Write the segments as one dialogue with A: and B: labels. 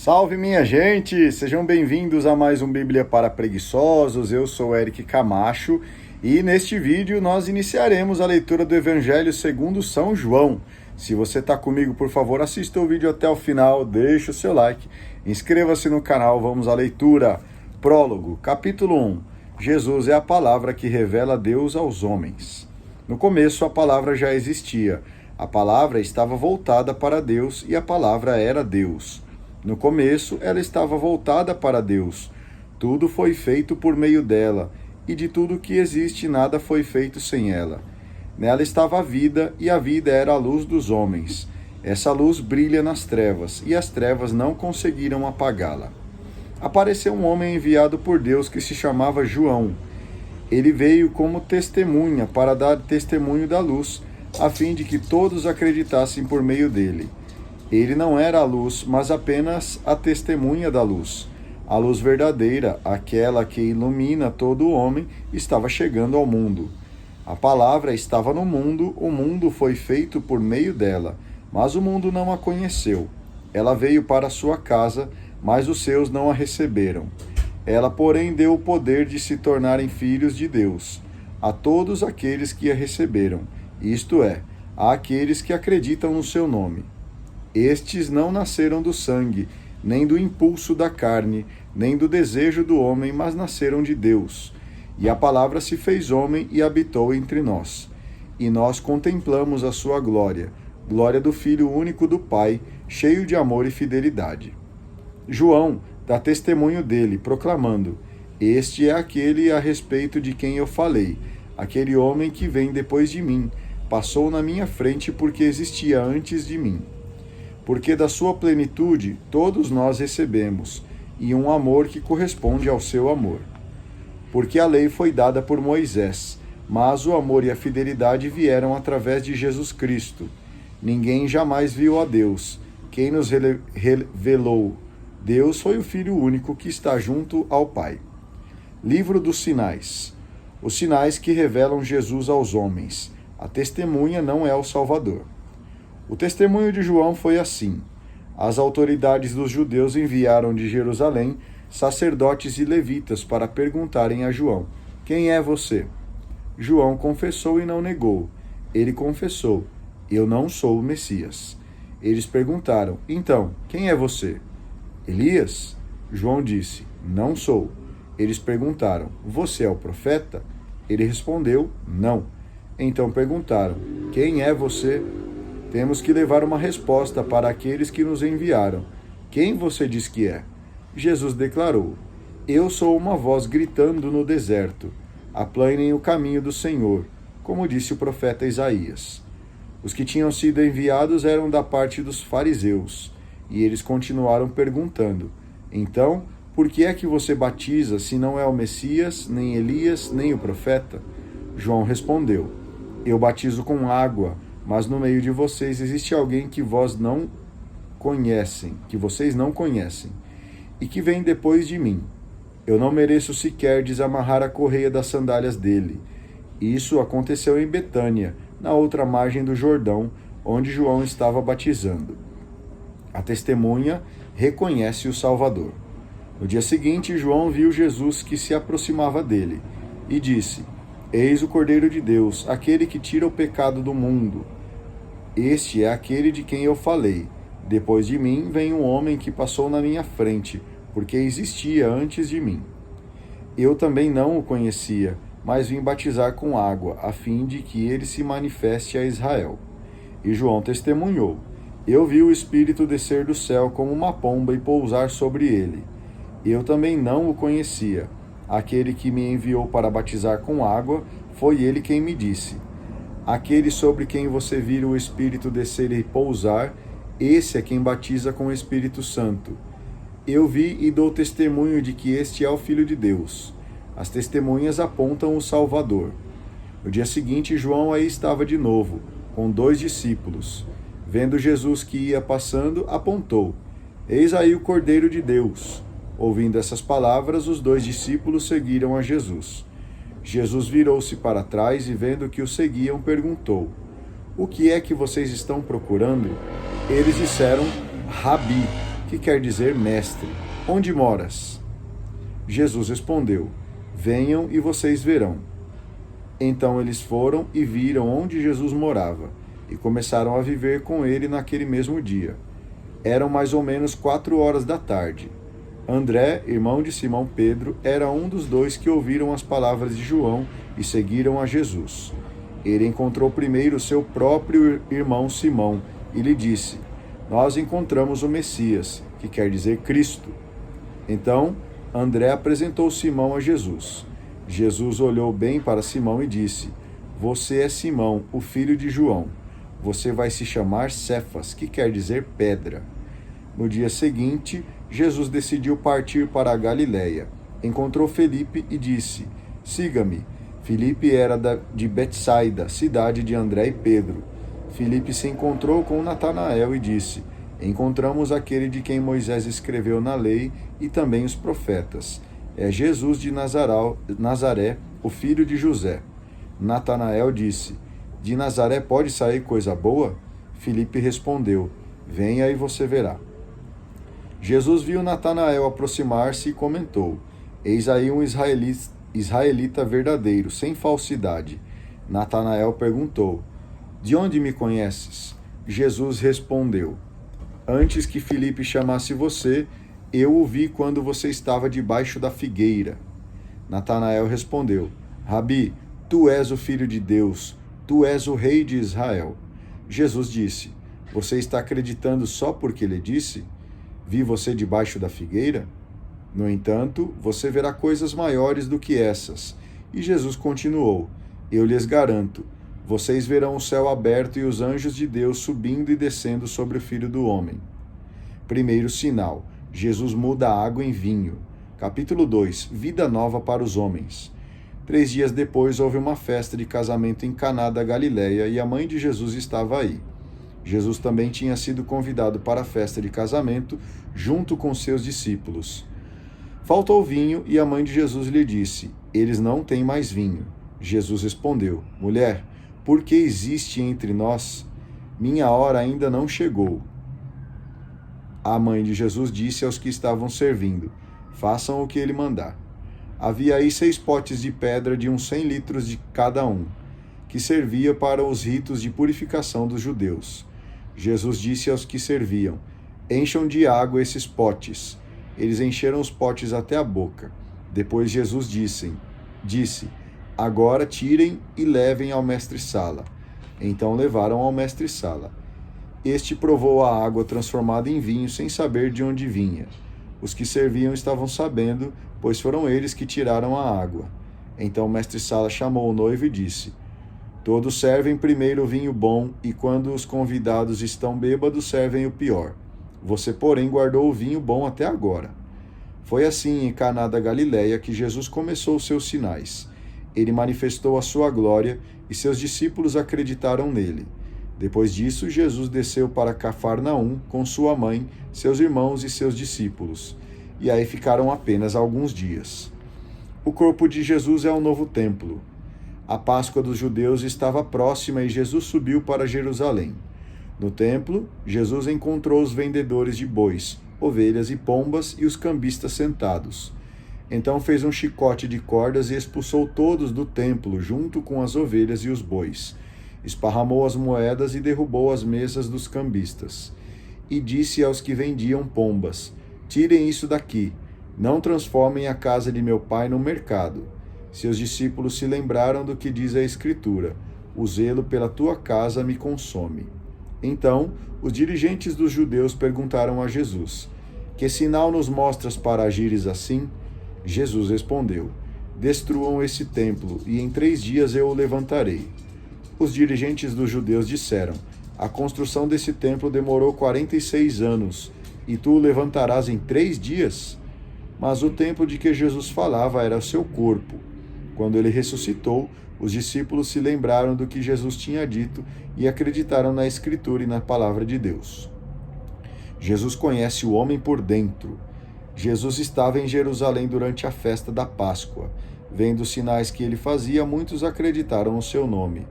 A: Salve minha gente, sejam bem-vindos a mais um Bíblia para Preguiçosos. Eu sou Eric Camacho e neste vídeo nós iniciaremos a leitura do Evangelho segundo São João. Se você está comigo, por favor, assista o vídeo até o final, deixe o seu like, inscreva-se no canal, vamos à leitura. Prólogo, capítulo 1. Jesus é a palavra que revela Deus aos homens. No começo a palavra já existia. A palavra estava voltada para Deus e a palavra era Deus. No começo, ela estava voltada para Deus. Tudo foi feito por meio dela, e de tudo que existe nada foi feito sem ela. Nela estava a vida, e a vida era a luz dos homens. Essa luz brilha nas trevas, e as trevas não conseguiram apagá-la. Apareceu um homem enviado por Deus que se chamava João. Ele veio como testemunha para dar testemunho da luz, a fim de que todos acreditassem por meio dele. Ele não era a luz, mas apenas a testemunha da luz. A luz verdadeira, aquela que ilumina todo homem, estava chegando ao mundo. A palavra estava no mundo, o mundo foi feito por meio dela, mas o mundo não a conheceu. Ela veio para a sua casa, mas os seus não a receberam. Ela, porém, deu o poder de se tornarem filhos de Deus, a todos aqueles que a receberam, isto é, àqueles que acreditam no seu nome. Estes não nasceram do sangue, nem do impulso da carne, nem do desejo do homem, mas nasceram de Deus. E a palavra se fez homem e habitou entre nós. E nós contemplamos a sua glória, glória do Filho único do Pai, cheio de amor e fidelidade. João dá testemunho dele, proclamando: Este é aquele a respeito de quem eu falei, aquele homem que vem depois de mim, passou na minha frente porque existia antes de mim. Porque da sua plenitude todos nós recebemos, e um amor que corresponde ao seu amor. Porque a lei foi dada por Moisés, mas o amor e a fidelidade vieram através de Jesus Cristo. Ninguém jamais viu a Deus. Quem nos revelou Deus foi o Filho único que está junto ao Pai. Livro dos Sinais. Os sinais que revelam Jesus aos homens. A testemunha não é o Salvador. O testemunho de João foi assim. As autoridades dos judeus enviaram de Jerusalém sacerdotes e levitas para perguntarem a João: Quem é você? João confessou e não negou. Ele confessou: Eu não sou o Messias. Eles perguntaram: Então, quem é você? Elias? João disse: Não sou. Eles perguntaram: Você é o profeta? Ele respondeu: Não. Então perguntaram: Quem é você? Temos que levar uma resposta para aqueles que nos enviaram. Quem você diz que é? Jesus declarou: Eu sou uma voz gritando no deserto. Aplanem o caminho do Senhor, como disse o profeta Isaías. Os que tinham sido enviados eram da parte dos fariseus, e eles continuaram perguntando: Então, por que é que você batiza se não é o Messias, nem Elias, nem o profeta? João respondeu: Eu batizo com água, mas no meio de vocês existe alguém que vocês não conhecem, e que vem depois de mim. Eu não mereço sequer desamarrar a correia das sandálias dele. Isso aconteceu em Betânia, na outra margem do Jordão, onde João estava batizando. A testemunha reconhece o Salvador. No dia seguinte, João viu Jesus que se aproximava dele, e disse: Eis o Cordeiro de Deus, aquele que tira o pecado do mundo. Este é aquele de quem eu falei. Depois de mim vem um homem que passou na minha frente, porque existia antes de mim. Eu também não o conhecia, mas vim batizar com água, a fim de que ele se manifeste a Israel. E João testemunhou: Eu vi o Espírito descer do céu como uma pomba e pousar sobre ele. Eu também não o conhecia. Aquele que me enviou para batizar com água, foi ele quem me disse: Aquele sobre quem você vira o Espírito descer e pousar, esse é quem batiza com o Espírito Santo. Eu vi e dou testemunho de que este é o Filho de Deus. As testemunhas apontam o Salvador. No dia seguinte, João aí estava de novo, com 2 discípulos. Vendo Jesus que ia passando, apontou: Eis aí o Cordeiro de Deus. Ouvindo essas palavras, os 2 discípulos seguiram a Jesus. Jesus virou-se para trás e, vendo que o seguiam, perguntou: O que é que vocês estão procurando? Eles disseram: Rabi, que quer dizer mestre. Onde moras? Jesus respondeu: venham e vocês verão. Então eles foram e viram onde Jesus morava, e começaram a viver com ele naquele mesmo dia. Eram mais ou menos 4 horas da tarde. André, irmão de Simão Pedro, era um dos dois que ouviram as palavras de João e seguiram a Jesus. Ele encontrou primeiro seu próprio irmão Simão e lhe disse: nós encontramos o Messias, que quer dizer Cristo. Então, André apresentou Simão a Jesus. Jesus olhou bem para Simão e disse: você é Simão, o filho de João. Você vai se chamar Cefas, que quer dizer pedra. No dia seguinte, Jesus decidiu partir para a Galiléia. Encontrou Felipe e disse: siga-me. Felipe era de Betsaida, cidade de André e Pedro. Felipe se encontrou com Natanael e disse: encontramos aquele de quem Moisés escreveu na lei e também os profetas. É Jesus de Nazaré, o filho de José. Natanael disse: de Nazaré pode sair coisa boa? Felipe respondeu: venha e você verá. Jesus viu Natanael aproximar-se e comentou: eis aí um israelita verdadeiro, sem falsidade. Natanael perguntou: de onde me conheces? Jesus respondeu: antes que Felipe chamasse você, eu o vi quando você estava debaixo da figueira. Natanael respondeu: Rabi, tu és o Filho de Deus, tu és o Rei de Israel. Jesus disse: você está acreditando só porque ele disse? Vi você debaixo da figueira? No entanto, você verá coisas maiores do que essas. E Jesus continuou: eu lhes garanto, vocês verão o céu aberto e os anjos de Deus subindo e descendo sobre o Filho do Homem. Primeiro sinal: Jesus muda a água em vinho. Capítulo 2: Vida nova para os homens. 3 dias depois houve uma festa de casamento em Caná da Galiléia e a mãe de Jesus estava aí. Jesus também tinha sido convidado para a festa de casamento junto com seus discípulos. Faltou vinho e a mãe de Jesus lhe disse: eles não têm mais vinho. Jesus respondeu: mulher, por que existe entre nós? Minha hora ainda não chegou. A mãe de Jesus disse aos que estavam servindo: façam o que ele mandar. Havia aí 6 potes de pedra de uns 100 litros de cada um, que servia para os ritos de purificação dos judeus. Jesus disse aos que serviam: encham de água esses potes. Eles encheram os potes até a boca. Depois Jesus disse: agora tirem e levem ao mestre-sala. Então levaram ao mestre-sala. Este provou a água transformada em vinho sem saber de onde vinha. Os que serviam estavam sabendo, pois foram eles que tiraram a água. Então o mestre-sala chamou o noivo e disse: todos servem primeiro o vinho bom, e quando os convidados estão bêbados, servem o pior. Você, porém, guardou o vinho bom até agora. Foi assim em Caná da Galiléia que Jesus começou os seus sinais. Ele manifestou a sua glória e seus discípulos acreditaram nele. Depois disso, Jesus desceu para Cafarnaum com sua mãe, seus irmãos e seus discípulos. E aí ficaram apenas alguns dias. O corpo de Jesus é o novo templo. A Páscoa dos judeus estava próxima e Jesus subiu para Jerusalém. No templo, Jesus encontrou os vendedores de bois, ovelhas e pombas e os cambistas sentados. Então fez um chicote de cordas e expulsou todos do templo, junto com as ovelhas e os bois. Esparramou as moedas e derrubou as mesas dos cambistas. E disse aos que vendiam pombas: tirem isso daqui, não transformem a casa de meu pai num mercado. Seus discípulos se lembraram do que diz a Escritura: o zelo pela tua casa me consome. Então, os dirigentes dos judeus perguntaram a Jesus: que sinal nos mostras para agires assim? Jesus respondeu: destruam esse templo, e em 3 dias eu o levantarei. Os dirigentes dos judeus disseram: a construção desse templo demorou 46 anos, e tu o levantarás em 3 dias? Mas o templo de que Jesus falava era o seu corpo. Quando ele ressuscitou, os discípulos se lembraram do que Jesus tinha dito e acreditaram na Escritura e na palavra de Deus. Jesus conhece o homem por dentro. Jesus estava em Jerusalém durante a festa da Páscoa. Vendo os sinais que ele fazia, muitos acreditaram no seu nome.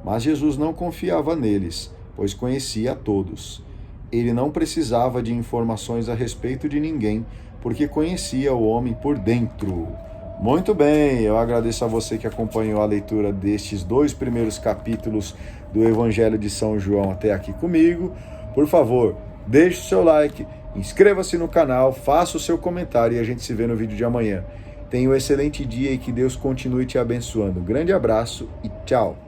A: Mas Jesus não confiava neles, pois conhecia a todos. ele não precisava de informações a respeito de ninguém, porque conhecia o homem por dentro. Muito bem, eu agradeço a você que acompanhou a leitura destes 2 primeiros capítulos do Evangelho de São João até aqui comigo. Por favor, deixe o seu like, inscreva-se no canal, faça o seu comentário e a gente se vê no vídeo de amanhã. Tenha um excelente dia e que Deus continue te abençoando. Grande abraço e tchau!